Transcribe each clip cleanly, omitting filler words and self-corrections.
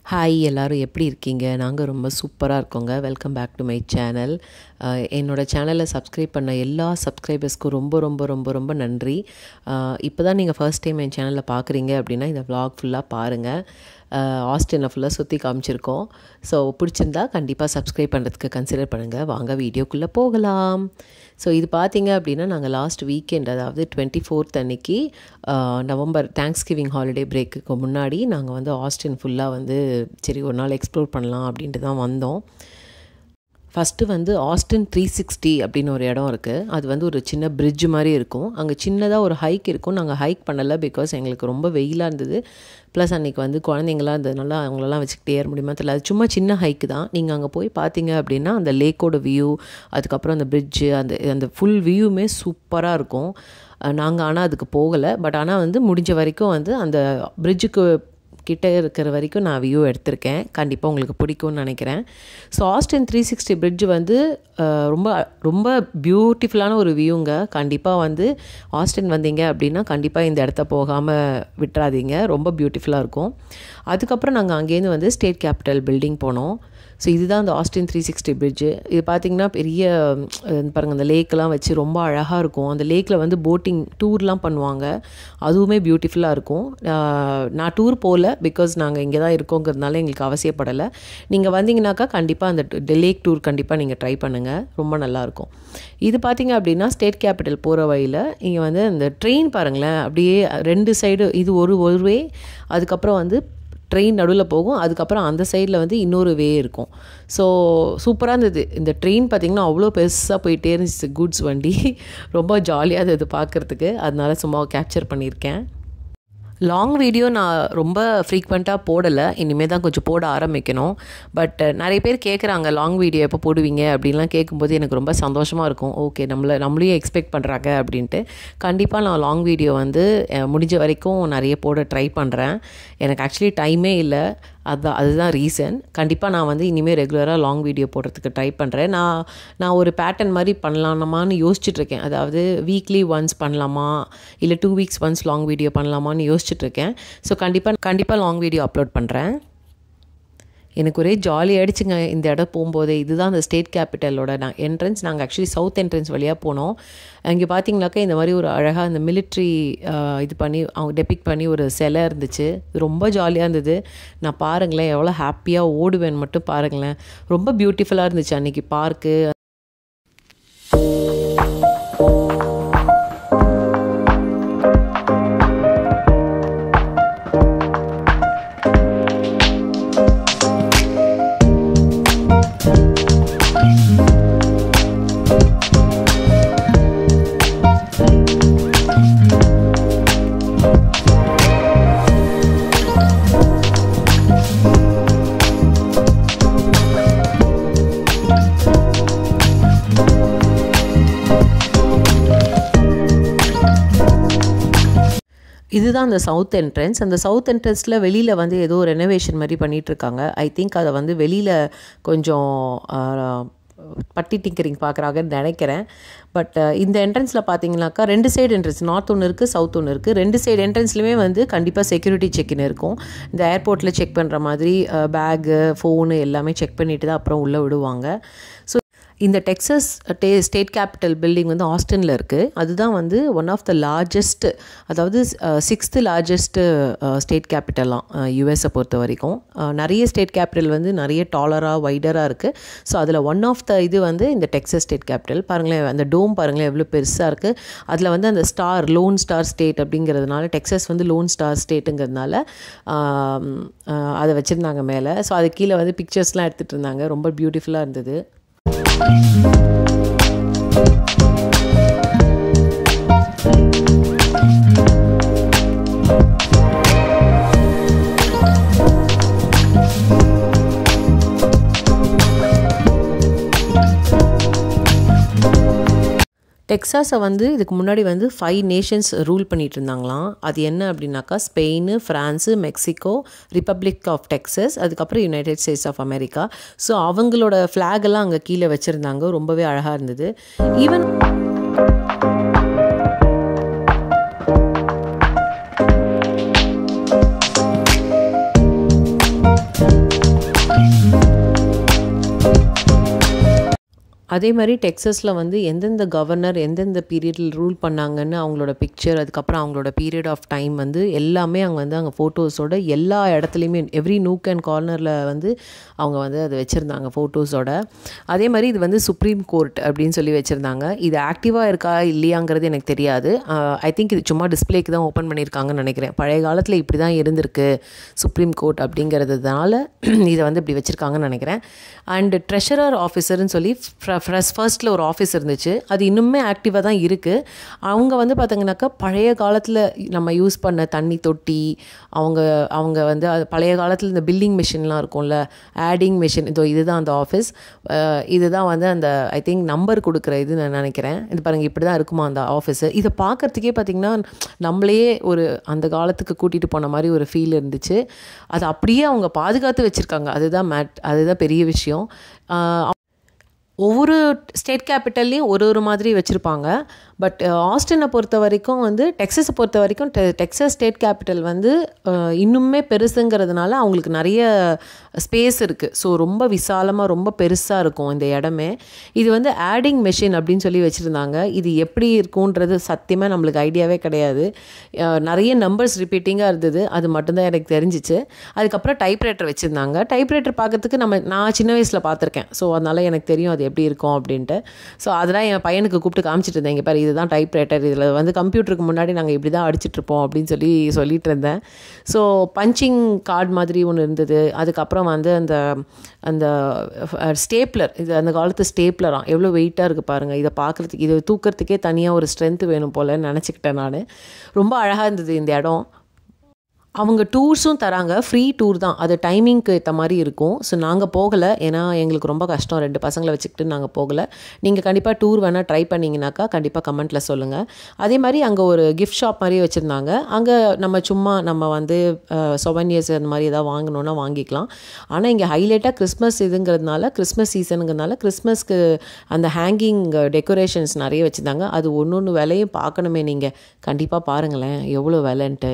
Hi எல்லாரும் எப்படி இருக்கீங்க? நாங்கள் ரொம்ப சூப்பராக இருக்கோங்க. Welcome back to my channel. என்னோடய சேனலை சப்ஸ்கிரைப் பண்ண எல்லா சப்ஸ்கிரைபர்ஸ்க்கும் ரொம்ப ரொம்ப ரொம்ப ரொம்ப நன்றி. இப்போ தான் நீங்கள் ஃபர்ஸ்ட் டைம் என் சேனலில் பார்க்குறீங்க அப்படின்னா இந்த vlog ஃபுல்லாக பாருங்கள். ஆஸ்டினை ஃபுல்லாக சுற்றி காமிச்சிருக்கோம். ஸோ பிடிச்சிருந்தா கண்டிப்பாக சப்ஸ்கிரைப் பண்ணுறதுக்கு கன்சிடர் பண்ணுங்கள். வாங்க வீடியோக்குள்ளே போகலாம். ஸோ இது பார்த்தீங்க அப்படின்னா நாங்கள் லாஸ்ட் வீக்கெண்ட், அதாவது 24th அன்னைக்கு நவம்பர் தேங்க்ஸ்கிவிங் ஹாலிடே பிரேக்குக்கு முன்னாடி நாங்கள் வந்து ஆஸ்டின் ஃபுல்லாக வந்து சரி ஒரு நாள் எக்ஸ்ப்ளோர் பண்ணலாம் அப்படின்ட்டு தான் வந்தோம். ஃபஸ்ட்டு வந்து ஆஸ்டின் 360 அப்படின்னு ஒரு இடம் இருக்குது. அது வந்து ஒரு சின்ன பிரிட்ஜ் மாதிரி இருக்கும். அங்கே சின்னதாக ஒரு ஹைக் இருக்கும். நாங்கள் ஹைக் பண்ணலை, பிகாஸ் எங்களுக்கு ரொம்ப வெயிலாக இருந்தது. ப்ளஸ் அன்றைக்கி வந்து குழந்தைங்களாம் இருந்ததுனால அவங்களெல்லாம் வச்சுக்கிட்டே ஏற முடியுமா தெரியல. அது சும்மா சின்ன ஹைக்கு தான். நீங்கள் அங்கே போய் பார்த்தீங்க அப்படின்னா அந்த லேக்கோட வியூ, அதுக்கப்புறம் அந்த பிரிட்ஜு, அந்த ஃபுல் வியூவுமே சூப்பராக இருக்கும். நாங்கள் ஆனால் அதுக்கு போகலை. பட் ஆனால் வந்து முடிஞ்ச வரைக்கும் வந்து அந்த பிரிட்ஜுக்கு கிட்டே இருக்கிற வரைக்கும் நான் வியூ எடுத்திருக்கேன். கண்டிப்பாக உங்களுக்கு பிடிக்கும்னு நினைக்கிறேன். ஸோ ஆஸ்டின் 360 பிரிட்ஜ் வந்து ரொம்ப ரொம்ப பியூட்டிஃபுல்லான ஒரு வியூங்க. கண்டிப்பாக வந்து ஆஸ்டின் வந்தீங்க அப்படின்னா கண்டிப்பாக இந்த இடத்த போகாமல் விட்டுறாதீங்க. ரொம்ப பியூட்டிஃபுல்லாக இருக்கும். அதுக்கப்புறம் நாங்கள் அங்கேருந்து வந்து ஸ்டேட் கேபிட்டல் பில்டிங் போனோம். ஸோ இதுதான் அந்த ஆஸ்டின் 360 பிரிட்ஜு. இது பார்த்திங்கன்னா பெரிய பாருங்கள், அந்த லேக்கெலாம் வச்சு ரொம்ப அழகாக இருக்கும். அந்த லேக்கில் வந்து போட்டிங் டூர்லாம் பண்ணுவாங்க. அதுவுமே பியூட்டிஃபுல்லாக இருக்கும். நான் டூர் போகல, பிகாஸ் நாங்கள் இங்கே தான் இருக்கோங்கிறதுனால எங்களுக்கு அவசியப்படலை. நீங்கள் வந்தீங்கன்னாக்கா கண்டிப்பாக அந்த லேக் டூர் கண்டிப்பாக நீங்கள் ட்ரை பண்ணுங்கள். ரொம்ப நல்லாயிருக்கும். இது பார்த்திங்க அப்படின்னா ஸ்டேட் கேபிட்டல் போகிற வழியில் இங்கே வந்து அந்த ட்ரெயின் பாருங்களேன், அப்படியே 2 சைடு, இது ஒரு வே, அதுக்கப்புறம் வந்து ட்ரெயின் நடுவில் போகும். அதுக்கப்புறம் அந்த சைடில் வந்து இன்னொரு வே இருக்கும். ஸோ சூப்பராக இருந்தது. இந்த ட்ரெயின் பார்த்திங்கன்னா அவ்வளோ பெருசாக போயிட்டே இருந்துச்சு. குட்ஸ் வண்டி ரொம்ப ஜாலியாக இருந்தது பார்க்குறதுக்கு. அதனால சும்மா கேப்சர் பண்ணியிருக்கேன். லாங் வீடியோ நான் ரொம்ப ஃப்ரீக்வெண்ட்டாக போடலை. இனிமேல் தான் கொஞ்சம் போட ஆரம்பிக்கணும். பட் நிறைய பேர் கேட்குறாங்க லாங் வீடியோ எப்போ போடுவீங்க அப்படின்லாம் கேட்கும்போது எனக்கு ரொம்ப சந்தோஷமாக இருக்கும். ஓகே, நம்மளையும் எக்ஸ்பெக்ட் பண்ணுறாங்க அப்படின்ட்டு. கண்டிப்பாக நான் லாங் வீடியோ வந்து முடிஞ்ச வரைக்கும் நிறைய போட ட்ரை பண்ணுறேன். எனக்கு ஆக்சுவலி டைமே இல்லை. அதுதான் ரீசன். கண்டிப்பாக நான் வந்து இனிமேல் ரெகுலராக லாங் வீடியோ போடுறதுக்கு ட்ரை பண்ணுறேன். நான் ஒரு பேட்டர்ன் மாதிரி பண்ணலாமான்னு யோசிச்சுட்ருக்கேன். அதாவது வீக்லி ஒன்ஸ் பண்ணலாமா, இல்லை 2 weeks ஒன்ஸ் லாங் வீடியோ பண்ணலாமான்னு யோசிச்சுட்ருக்கேன். ஸோ கண்டிப்பாக லாங் வீடியோ அப்லோட் பண்ணுறேன். எனக்கு ஒரே ஜாலி ஆகிடுச்சுங்க இந்த இடம் போகும்போது. இதுதான் அந்த ஸ்டேட் கேபிட்டலோட என்ட்ரன்ஸ். நாங்கள் ஆக்சுவலி சவுத் என்ட்ரன்ஸ் வழியாக போனோம். அங்கே பார்த்தீங்கன்னாக்கா இந்த மாதிரி ஒரு அழகாக இந்த மிலிட்ரி இது பண்ணி அவங்க டெபிக் பண்ணி ஒரு சிலை இருந்துச்சு. ரொம்ப ஜாலியாக இருந்தது. நான் பாருங்களேன் எவ்வளோ ஹாப்பியாக ஓடுவேன்னு மட்டும் பாருங்களேன். ரொம்ப பியூட்டிஃபுல்லாக இருந்துச்சு அன்றைக்கி பார்க்கு. இதுதான் அந்த சவுத் என்ட்ரன்ஸ். அந்த சவுத் என்ட்ரன்ஸில் வெளியில் வந்து ஏதோ ரெனோவேஷன் மாதிரி பண்ணிகிட்ருக்காங்க. ஐ திங்க் அதை வந்து வெளியில் கொஞ்சம் பட்டி டிங்கரிங் பார்க்குறாங்கன்னு நினைக்கிறேன். பட் இந்த என்ட்ரன்ஸில் பார்த்தீங்கன்னாக்கா 2 சைடு என்ட்ரன்ஸ், நார்த் ஒன்று இருக்குது, சவுத் ஒன்று இருக்குது. 2 சைடு என்ட்ரன்ஸ்லையுமே வந்து கண்டிப்பாக செக்யூரிட்டி செக்இன் இருக்கும். இந்த ஏர்போர்ட்டில் செக் பண்ணுற மாதிரி பேகு, ஃபோனு எல்லாமே செக் பண்ணிட்டு தான் அப்புறம் உள்ளே விடுவாங்க. ஸோ இந்த டெக்ஸஸ் ஸ்டேட் கேபிட்டல் பில்டிங் வந்து ஆஸ்டினில் இருக்குது. அதுதான் வந்து ஒன் ஆஃப் த லார்ஜஸ்ட், அதாவது 6th லார்ஜஸ்ட் ஸ்டேட் கேபிட்டலாம் யூஎஸை பொறுத்த வரைக்கும். நிறைய ஸ்டேட் கேபிட்டல் வந்து நிறைய டாலராக வைடராக இருக்குது. ஸோ அதில் ஒன் ஆஃப் த இது வந்து இந்த டெக்ஸஸ் ஸ்டேட் கேபிட்டல். பாருங்களேன், அந்த டோம் பாருங்களேன் எவ்வளோ பெருசாக இருக்குது. அதில் வந்து அந்த ஸ்டார், லோன் ஸ்டார் ஸ்டேட் அப்படிங்கிறதுனால, டெக்ஸஸ் வந்து லோன் ஸ்டார் ஸ்டேட்டுங்கிறதுனால அதை வச்சுருந்தாங்க மேலே. ஸோ அது கீழே வந்து பிக்சர்ஸ்லாம் எடுத்துகிட்டு இருந்தாங்க. ரொம்ப பியூட்டிஃபுல்லாக இருந்தது. டெக்ஸாஸை வந்து இதுக்கு முன்னாடி வந்து 5 நேஷன்ஸ் ரூல் பண்ணிகிட்டு இருந்தாங்களாம். அது என்ன அப்படின்னாக்கா Spain, France, Mexico, republic of Texas, அதுக்கப்புறம் United States of America. So அவங்களோட ஃப்ளாகெல்லாம் அங்கே கீழே வச்சுருந்தாங்க. ரொம்பவே அழகாக இருந்தது. ஈவன் அதே மாதிரி டெக்ஸஸில் வந்து எந்தெந்த கவர்னர் எந்தெந்த பீரியடில் ரூல் பண்ணாங்கன்னு அவங்களோட பிக்சர், அதுக்கப்புறம் அவங்களோட பீரியட் ஆஃப் டைம் வந்து எல்லாமே அங்கே ஃபோட்டோஸோட எல்லா இடத்துலையுமே எவ்ரி நூக் அண்ட் கார்னரில் வந்து அவங்க வந்து அதை வச்சுருந்தாங்க ஃபோட்டோஸோட. அதே மாதிரி இது வந்து சுப்ரீம் கோர்ட் அப்படின்னு சொல்லி வச்சுருந்தாங்க. இது ஆக்டிவாக இருக்கா இல்லையாங்கிறது எனக்கு தெரியாது. ஐ திங்க் இது சும்மா டிஸ்பிளேக்கு தான் ஓப்பன் பண்ணியிருக்காங்கன்னு நினைக்கிறேன். பழைய காலத்தில் இப்படி தான் இருந்திருக்கு சுப்ரீம் கோர்ட் அப்படிங்கிறதுனால இதை வந்து இப்படி வச்சுருக்காங்கன்னு நினைக்கிறேன். அண்டு ட்ரெஷரர் ஆஃபீஸர்னு சொல்லி ஃபர்ஸ்ட்டில் ஒரு ஆஃபீஸ் இருந்துச்சு. அது இன்னுமே ஆக்டிவாக தான் இருக்குது. அவங்க வந்து பார்த்திங்கனாக்கா பழைய காலத்தில் நம்ம யூஸ் பண்ண தண்ணி தொட்டி, அவங்க வந்து பழைய காலத்தில் இந்த பில்லிங் மிஷின்லாம் இருக்கும்ல, ஆடிங் மிஷின், இதுதான் அந்த ஆஃபீஸ். இதுதான் வந்து அந்த ஐ திங்க் நம்பர் கொடுக்குற இது நான் நினைக்கிறேன். இது பாருங்கள், இப்படி தான் இருக்குமா அந்த ஆஃபீஸு. இதை பார்க்குறதுக்கே பார்த்திங்கன்னா நம்மளையே ஒரு அந்த காலத்துக்கு கூட்டிகிட்டு போன மாதிரி ஒரு ஃபீல் இருந்துச்சு. அதை அப்படியே அவங்க பாதுகாத்து வச்சுருக்காங்க. அதுதான் பெரிய விஷயம். ஒவ்வொரு ஸ்டேட் கேபிட்டல்லையும் ஒரு மாதிரி வச்சுருப்பாங்க. பட் ஆஸ்டினை பொறுத்த வரைக்கும் வந்து டெக்ஸஸை பொறுத்த வரைக்கும் டெக்ஸஸ் ஸ்டேட் கேபிட்டல் வந்து இன்னுமே பெருசுங்கிறதுனால அவங்களுக்கு நிறைய ஸ்பேஸ் இருக்குது. ஸோ ரொம்ப விசாலமாக ரொம்ப பெருசாக இருக்கும் இந்த இடமே. இது வந்து ஆடிங் மெஷின் அப்படின்னு சொல்லி வச்சுருந்தாங்க. இது எப்படி இருக்குன்றது சத்தியமாக நம்மளுக்கு ஐடியாவே கிடையாது. நிறைய நம்பர்ஸ் ரிப்பீட்டிங்காக இருந்தது, அது மட்டும்தான் எனக்கு தெரிஞ்சிச்சு. அதுக்கப்புறம் டைப்ரைட்டர் வச்சுருந்தாங்க. டைப்ரைட்டர் பார்க்கறதுக்கு நான் சின்ன வயசில் பார்த்துருக்கேன். ஸோ அதனால் எனக்கு தெரியும் அது எப்படி இருக்கும் அப்படின்ட்டு. ஸோ அதெல்லாம் என் பையனுக்கு கூப்பிட்டு காமிச்சிட்டு இருந்தேன். இங்கே பாரு, இதுதான் டைப்ரைட்டர், இதில் வந்து கம்ப்யூட்டருக்கு முன்னாடி நாங்கள் இப்படி தான் அடிச்சிட்ருப்போம் அப்படின்னு சொல்லிட்டு இருந்தேன். ஸோ பஞ்சிங் கார்டு மாதிரி ஒன்று இருந்தது. அதுக்கப்புறம் வந்து அந்த ஸ்டேப்லர், இது அந்த காலத்து ஸ்டேப்லராம், எவ்வளோ வெயிட்டாக இருக்குது பாருங்கள். இதை பார்க்குறதுக்கு, இதை தூக்கிறதுக்கே தனியாக ஒரு ஸ்ட்ரென்த்து வேணும் போலன்னு நினச்சிக்கிட்டேன் நான். ரொம்ப அழகாக இருந்தது இந்த இடம். அவங்க டூர்ஸும் தராங்க, ஃப்ரீ டூர் தான். அது டைமிங்க்கு ஏற்ற மாதிரி இருக்கும். ஸோ நாங்கள் போகலை, ஏன்னா எங்களுக்கு ரொம்ப கஷ்டம், 2 பசங்களை வச்சுக்கிட்டு நாங்கள் போகலை. நீங்கள் கண்டிப்பாக டூர் வேணால் ட்ரை பண்ணிங்கனாக்கா கண்டிப்பாக கமெண்ட்டில் சொல்லுங்கள். அதே மாதிரி அங்கே ஒரு கிஃப்ட் ஷாப் மாதிரி வச்சுருந்தாங்க. அங்கே நம்ம வந்து சொவனியர்ஸ் அந்த மாதிரி எதாவது வாங்கணுன்னா வாங்கிக்கலாம். ஆனால் இங்கே ஹைலைட்டாக கிறிஸ்மஸ் இதுங்கிறதுனால, கிறிஸ்மஸ் சீசனுங்கிறதுனால கிறிஸ்மஸ்க்கு அந்த ஹேங்கிங் டெக்கரேஷன்ஸ் நிறைய வச்சுருந்தாங்க. அது ஒன்று விலையும் பார்க்கணுமே, நீங்கள் கண்டிப்பாக பாருங்களேன் எவ்வளோ விலைன்ட்டு.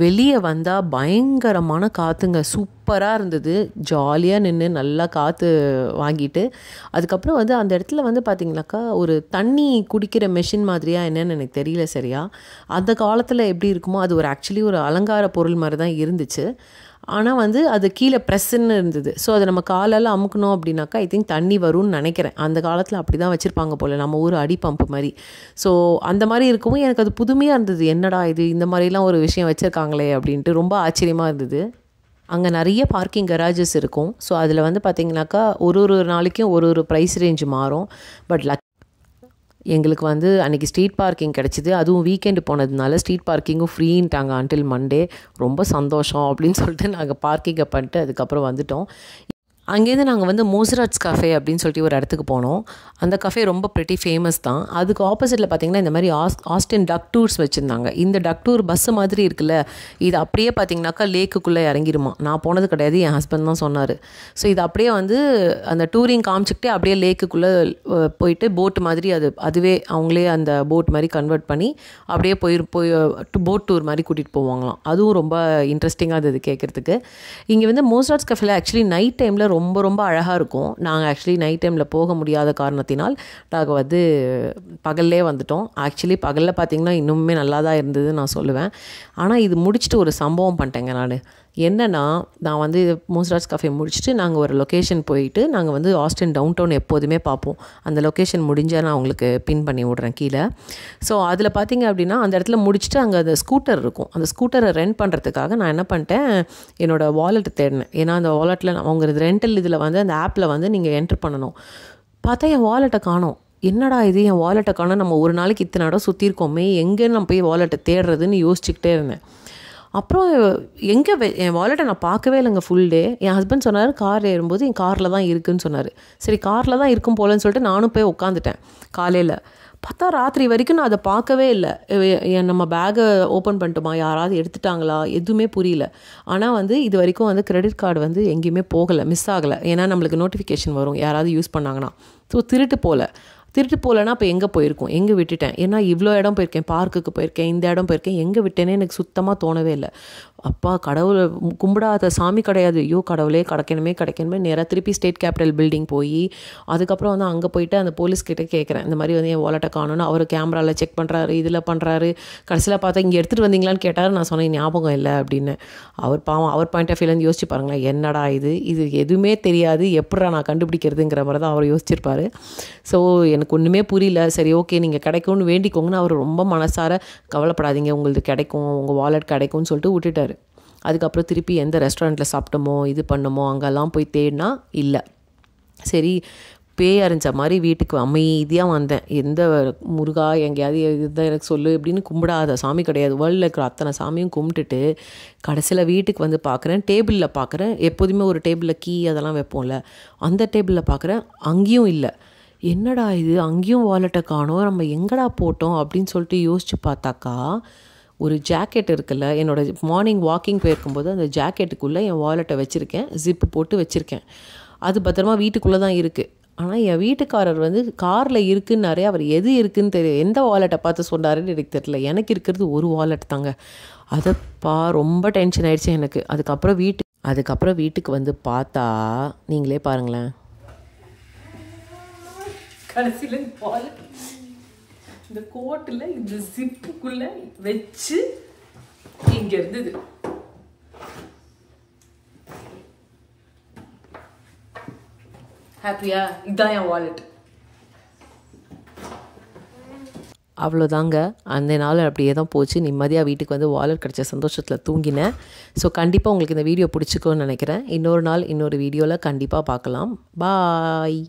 வெளியே வந்தால் பயங்கரமான காற்றுங்க, சூப்பராக இருந்தது. ஜாலியாக நின்று நல்லா காற்று வாங்கிட்டு, அதுக்கப்புறம் வந்து அந்த இடத்துல வந்து பார்த்திங்கனாக்கா ஒரு தண்ணி குடிக்கிற மெஷின் மாதிரியா என்னன்னு எனக்கு தெரியல சரியா. அந்த காலத்தில் எப்படி இருக்குமோ அது ஒரு ஆக்சுவலி ஒரு அலங்கார பொருள் மாதிரி தான் இருந்துச்சு. ஆனால் வந்து அது கீழே ப்ரெஸ்ஸுன்னு இருந்தது. ஸோ அதை நம்ம காலால் அமுக்கணும் அப்படின்னாக்கா ஐ திங்க் தண்ணி வரும்னு நினைக்கிறேன். அந்த காலத்தில் அப்படி தான் வச்சுருப்பாங்க போல், நம்ம ஊர் அடி பம்பு மாதிரி. ஸோ அந்த மாதிரி இருக்கவும் எனக்கு அது புதுமையாக இருந்தது. என்னடா இது, இந்த மாதிரிலாம் ஒரு விஷயம் வச்சுருக்காங்களே அப்படின்ட்டு ரொம்ப ஆச்சரியமாக இருந்தது. அங்கே நிறைய பார்க்கிங் கராஜஸ் இருக்கும். ஸோ அதில் வந்து பார்த்திங்கனாக்கா ஒரு நாளைக்கும் ஒரு ப்ரைஸ் ரேஞ்ச் மாறும். பட் எங்களுக்கு வந்து அன்றைக்கி ஸ்ட்ரீட் பார்க்கிங் கிடச்சிது. அதுவும் வீக்கெண்டு போனதுனால ஸ்ட்ரீட் பார்க்கிங்கும் ஃப்ரீன்ட்டாங்க அன்டில் மண்டே. ரொம்ப சந்தோஷம் அப்படின்னு சொல்லிட்டு நாங்கள் பார்க்கிங்கை பண்ணிட்டு அதுக்கப்புறம் வந்துட்டோம். அங்கேருந்து நாங்கள் வந்து மோசராட்ஸ் கஃபே அப்படின்னு சொல்லிட்டு ஒரு இடத்துக்கு போனோம். அந்த கஃபே ரொம்ப ப்ரிட்டி ஃபேமஸ் தான். அதுக்கு ஆப்போசிட்டில் பார்த்திங்கன்னா இந்த மாதிரி ஆஸ்டின் டக் டூர்ஸ் வச்சுருந்தாங்க. இந்த டக் டூர் பஸ்ஸு மாதிரி இருக்குல்ல, இது அப்படியே பார்த்திங்கனாக்கா லேக்குள்ளே இறங்கிடுமா. நான் போனது கிடையாது, என் ஹஸ்பண்ட் தான் சொன்னார். ஸோ இது அப்படியே வந்து அந்த டூரிங் காமிச்சிக்கிட்டே அப்படியே லேக்குள்ளே போயிட்டு போட் மாதிரி அதுவே அவங்களே அந்த போட் மாதிரி கன்வெர்ட் பண்ணி அப்படியே போய் போட் டூர் மாதிரி கூட்டிகிட்டு போவாங்களாம். அதுவும் ரொம்ப இன்ட்ரெஸ்டிங்காக இருந்தது கேட்குறதுக்கு. இங்கே வந்து மோசராட்ஸ் கஃபேல ஆக்சுவலி நைட் டைமில் ரொம்ப ரொம்ப அழகாக இருக்கும். நாங்கள் ஆக்சுவலி நைட் டைமில் போக முடியாத காரணத்தினால் நாங்கள் வந்து பகல்லே வந்துட்டோம். ஆக்சுவலி பகலில் பார்த்திங்கன்னா இன்னுமே நல்லா தான் இருந்தது நான் சொல்லுவேன். ஆனால் இது முடிச்சுட்டு ஒரு சம்பவம் பண்ணிட்டேங்க நான். என்னென்னா, நான் வந்து மோசராட்ஸ் கஃபே முடிச்சுட்டு நாங்கள் ஒரு லொக்கேஷன் போயிட்டு நாங்கள் வந்து ஆஸ்டின் டவுன் டவுன் எப்போதுமே பார்ப்போம். அந்த லொக்கேஷன் முடிஞ்சால் நான் உங்களுக்கு பின் பண்ணி விட்றேன் கீழே. ஸோ அதில் பார்த்திங்க அப்படின்னா அந்த இடத்துல முடிச்சுட்டு அங்கே அந்த ஸ்கூட்டர் இருக்கும். அந்த ஸ்கூட்டரை ரெண்ட் பண்ணுறதுக்காக நான் என்ன பண்ணிட்டேன், என்னோடய வாலெட்டை தேடினேன். ஏன்னா அந்த வாலெட்டில் அவங்க ரெண்டல் இதில் வந்து அந்த ஆப்பில் வந்து நீங்கள் என்ட்ரு பண்ணணும். பார்த்தா என் வாலெட்டை காணோம். என்னடா இது, என் வாலெட்டை காணோம், நம்ம ஒரு நாளைக்கு இத்தனை இடம் சுற்றிருக்கோமே, எங்கே நான் போய் வாலெட்டை தேடுறதுன்னு யோசிச்சுக்கிட்டே இருந்தேன். அப்புறம் என் வாலெட்டை நான் பார்க்கவே இல்லைங்க ஃபுல் டே. என் ஹஸ்பண்ட் சொன்னார் கார் ஏறும்போது என் காரில் தான் இருக்குதுன்னு சொன்னார். சரி காரில் தான் இருக்கும் போலன்னு சொல்லிட்டு நானும் போய் உட்காந்துட்டேன். காலையில் பார்த்தா ராத்திரி வரைக்கும் நான் அதை பார்க்கவே இல்லை. நம்ம பேக்கை ஓப்பன் பண்ணிட்டோமா, யாராவது எடுத்துட்டாங்களா, எதுவுமே புரியல. ஆனால் வந்து இது வரைக்கும் வந்து கிரெடிட் கார்டு வந்து எங்கேயுமே போகலை, மிஸ் ஆகலை. ஏன்னா நம்மளுக்கு நோட்டிஃபிகேஷன் வரும் யாராவது யூஸ் பண்ணாங்கன்னா. ஸோ திருட்டு போகலன்னா இப்போ எங்கே போயிருக்கோம், எங்கே விட்டுட்டேன். ஏன்னா இவ்வளோ இடம் போயிருக்கேன், பார்க்குக்கு போயிருக்கேன், இந்த இடம் போயிருக்கேன், எங்கே விட்டேனே எனக்கு சுத்தமாக தோணவே இல்லை. அப்பா கடவுளை கும்பிடாத சாமி கிடையாது. ஐயோ கடவுளே கிடைக்கணுமே நேராக திருப்பி ஸ்டேட் கேபிட்டல் பில்டிங் போய் அதுக்கப்புறம் வந்து அங்கே போயிட்டு அந்த போலீஸ்கிட்ட கேட்குறேன், இந்த மாதிரி வந்து என் வாலெட்டை காணோன்னு. அவர் கேமராவில் செக் பண்ணுறாரு, இதில் பண்ணுறாரு. கடைசியில் பார்த்தா இங்கே எடுத்துகிட்டு வந்தீங்களான்னு கேட்டார். நான் சொன்னேன் ஞாபகம் இல்லை அப்படின்னு. அவர் பாவம், அவர் பாயிண்ட் ஆஃப் வியூலேருந்து யோசிச்சு பாருங்களேன், என்னடா இது எதுவுமே தெரியாது, எப்படா நான் கண்டுபிடிக்கிறதுங்கிற மாதிரி தான் அவர் யோசிச்சிருப்பார். ஸோ எனக்கு ஒன்றுமே புரியல. சரி ஓகே நீங்கள் கிடைக்கும்னு வேண்டிக்கோங்கன்னு அவர் ரொம்ப மனசார கவலைப்படாதீங்க, உங்களுக்கு கிடைக்கும், உங்கள் வாலெட் கிடைக்கும்னு சொல்லிட்டு விட்டுட்டார். அதுக்கப்புறம் திருப்பி எந்த ரெஸ்டாரண்ட்டில் சாப்பிட்டோமோ இது பண்ணோமோ அங்கெல்லாம் போய் தேடினா இல்லை. சரி பேய் அரைஞ்ச மாதிரி வீட்டுக்கு அமைதியாக வந்தேன். எந்த முருகா எங்கேயாவது இதுதான் எனக்கு சொல்லு அப்படின்னு கும்பிடாத சாமி கிடையாது. வேர்ல்டில் இருக்கிற அத்தனை சாமியும் கும்பிட்டுட்டு கடைசியில் வீட்டுக்கு வந்து பார்க்குறேன், டேபிளில் பார்க்குறேன். எப்போதுமே ஒரு டேபிளில் கீ அதெல்லாம் வைப்போம்ல, அந்த டேபிளில் பார்க்குறேன், அங்கேயும் இல்லை. என்னடா இது, அங்கேயும் வாலெட்டை காணோம், நம்ம எங்கடா போட்டோம் அப்படின்னு சொல்லிட்டு யோசித்து பார்த்தாக்கா, ஒரு ஜாக்கெட் இருக்குல்ல, என்னோடய மார்னிங் வாக்கிங் போயிருக்கும்போது அந்த ஜாக்கெட்டுக்குள்ளே என் வாலெட்டை வச்சுருக்கேன், ஜிப்பு போட்டு வச்சுருக்கேன். அது பத்திரமா வீட்டுக்குள்ளே தான் இருக்குது. ஆனால் என் வீட்டுக்காரர் வந்து காரில் இருக்குன்னாரே, அவர் எது இருக்குதுன்னு தெரியும், எந்த வாலெட்டை பார்த்து சொன்னாருன்னு எனக்கு தெரியல. எனக்கு இருக்கிறது ஒரு வாலெட் தாங்க. அதைப்பா ரொம்ப டென்ஷன் ஆகிடுச்சு எனக்கு. அதுக்கப்புறம் வீட்டுக்கு வந்து பார்த்தா நீங்களே பாருங்களேன், கடைசியில் இந்த கோட்டில் இந்த ஜிப்புக்குள்ளே வச்சு இங்கே இருந்தது. ஹாப்பியா? இதுதான் என் வாலெட். அவ்வளோதாங்க, அந்த நாள் அப்படியே தான் போச்சு. நிம்மதியாக வீட்டுக்கு வந்து வாலெட் கிடச்ச சந்தோஷத்தில் தூங்கினேன். ஸோ கண்டிப்பாக உங்களுக்கு இந்த வீடியோ பிடிச்சிக்கோன்னு நினைக்கிறேன். இன்னொரு நாள் இன்னொரு வீடியோவில் கண்டிப்பாக பார்க்கலாம். பாய்.